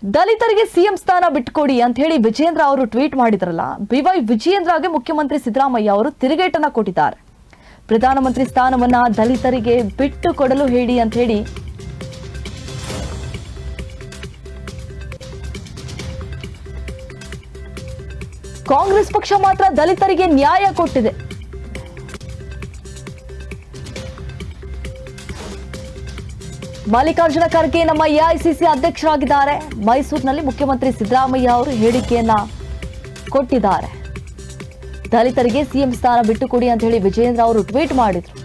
ದಲಿತರಿಗೆ ಸಿಎಂ ಸ್ಥಾನ ಬಿಟ್ಟುಕೊಡಿ ಅಂತ ಹೇಳಿ ವಿಜೇಂದ್ರ ಅವರು ಟ್ವೀಟ್ ಮಾಡಿದ್ರಲ್ಲ. ಬಿವೈ ವಿಜಯೇಂದ್ರಗೆ ಮುಖ್ಯಮಂತ್ರಿ ಸಿದ್ದರಾಮಯ್ಯ ಅವರು ತಿರುಗೇಟನ್ನ ಕೊಟ್ಟಿದ್ದಾರೆ. ಪ್ರಧಾನಮಂತ್ರಿ ಸ್ಥಾನವನ್ನ ದಲಿತರಿಗೆ ಬಿಟ್ಟು ಕೊಡಲು ಹೇಳಿ ಅಂತ ಹೇಳಿ ಕಾಂಗ್ರೆಸ್ ಪಕ್ಷ ಮಾತ್ರ ದಲಿತರಿಗೆ ನ್ಯಾಯ ಕೊಟ್ಟಿದೆ. ಮಲ್ಲಿಕಾರ್ಜುನ ಖರ್ಗೆ ನಮ್ಮ ಎಐಸಿಸಿ ಅಧ್ಯಕ್ಷರಾಗಿದ್ದಾರೆ. ಮೈಸೂರಿನಲ್ಲಿ ಮುಖ್ಯಮಂತ್ರಿ ಸಿದ್ದರಾಮಯ್ಯ ಅವರು ಹೇಳಿಕೆಯನ್ನ ಕೊಟ್ಟಿದ್ದಾರೆ. ದಲಿತರಿಗೆ ಸಿಎಂ ಸ್ಥಾನ ಬಿಟ್ಟುಕೊಡಿ ಅಂತ ಹೇಳಿ ವಿಜಯೇಂದ್ರ ಅವರು ಟ್ವೀಟ್ ಮಾಡಿದ್ರು.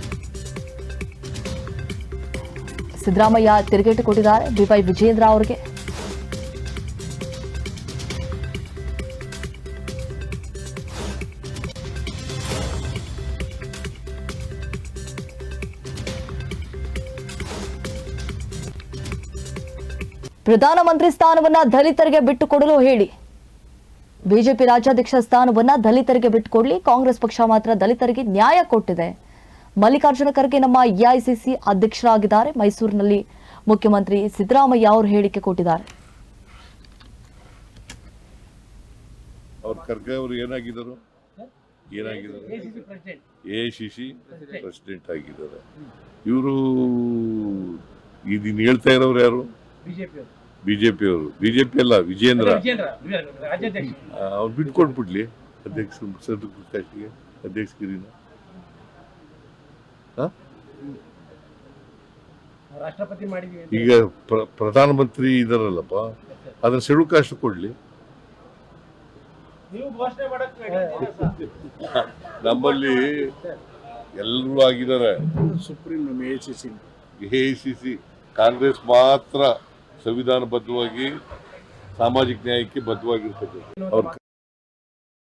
ಸಿದ್ದರಾಮಯ್ಯ ತಿರುಗೇಟು ಕೊಟ್ಟಿದ್ದಾರೆ ಬಿವೈ ವಿಜಯೇಂದ್ರ ಅವರಿಗೆ. ಪ್ರಧಾನಮಂತ್ರಿ ಸ್ಥಾನವನ್ನ ದಲಿತರಿಗೆ ಬಿಟ್ಟುಕೊಡಲು ಹೇಳಿ. ಬಿಜೆಪಿ ರಾಜ್ಯಾಧ್ಯಕ್ಷ ಸ್ಥಾನವನ್ನ ದಲಿತರಿಗೆ ಬಿಟ್ಟುಕೊಡ್ಲಿ. ಕಾಂಗ್ರೆಸ್ ಪಕ್ಷ ಮಾತ್ರ ದಲಿತರಿಗೆ ನ್ಯಾಯ ಕೊಟ್ಟಿದೆ. ಮಲ್ಲಿಕಾರ್ಜುನ ಖರ್ಗೆ ನಮ್ಮ ಎಐಸಿಸಿ ಅಧ್ಯಕ್ಷರಾಗಿದ್ದಾರೆ. ಮೈಸೂರಿನಲ್ಲಿ ಮುಖ್ಯಮಂತ್ರಿ ಸಿದ್ದರಾಮಯ್ಯ ಅವರು ಹೇಳಿಕೆ ಕೊಟ್ಟಿದ್ದಾರೆ. ಖರ್ಗೆ ಅವರು ಏನಾಗಿದ್ದಾರೆ? ಎಐಸಿಸಿ ಪ್ರೆಸಿಡೆಂಟ್ ಆಗಿದ್ದಾರೆ. ಇವರು ಇದನ್ನ ಹೇಳ್ತಾ ಇರೋರು ಯಾರು? ಬಿಜೆಪಿ ಅವರು. ಬಿಜೆಪಿ ಅಲ್ಲ, ವಿಜೇಂದ್ರ ಅವ್ರು ಬಿಟ್ಕೊಟ್ಬಿಡ್ಲಿ ಅಧ್ಯಕ್ಷಗಿರಿನ. ಈಗ ಪ್ರಧಾನಮಂತ್ರಿ ಇದಾರಲ್ಲಪ್ಪ, ಅದನ್ನ ಶೆಡ್ಯೂಲ್ ಕಾಸ್ಟ್ ಕೊಡ್ಲಿ. ನಮ್ಮಲ್ಲಿ ಎಲ್ಲರೂ ಆಗಿದ್ದಾರೆ. ಸುಪ್ರೀಂ ಎಐಸಿಸಿ ಕಾಂಗ್ರೆಸ್ ಮಾತ್ರ ಸಂವಿಧಾನಬದ್ಧವಾಗಿ ಸಾಮಾಜಿಕ ನ್ಯಾಯಕ್ಕೆ ಬದ್ಧವಾಗಿರ್ತದೆ.